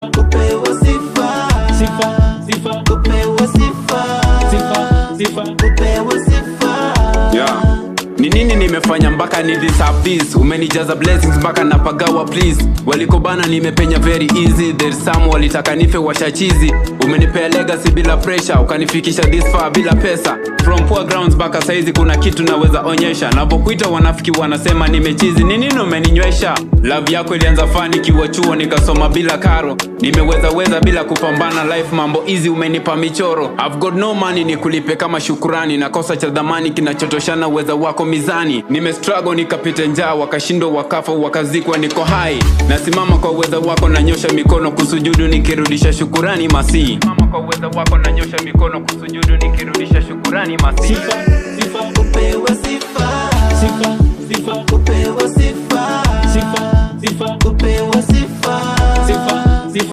Kupewa sifa, sifa, sifa, kupewa sifa, sifa, sifa, kupewa sifa. Yeah. Ni nini nimefanya mpaka ni deserve this? Umenijaza blessings mpaka napagawa please. Walikobana nimepenya very easy. There's some walitaka nife washachizi. Umenipea legacy bila pressure, ukanifikisha this far bila pesa. From poor grounds mpaka saizi kuna kitu naweza onyesha. Napokuita wanafiki wanasema nimechizi. Ni nini umeninywesha? Love yako ilianza fani kiwa chuo nikasoma bila karo. Nimeweza bila kupambana life mambo easy umenipa michoro. I've got no money nikulipe kama shukurani. Nakosa cha dhamani kinachotoshana uweza wako mizani. Nime struggle nikapita njaa wakashindwa wakafa wakazikwa niko hai. Nasimama kwa uweza wako nanyosha mikono kusujudu nikirudisha shukurani masi. Mama kwa uweza wako nanyosha mikono kusujudu nikirudisha shukurani masi. Sifa, sifa, kupewa sifa, sifa, sifa, kupewa sifa.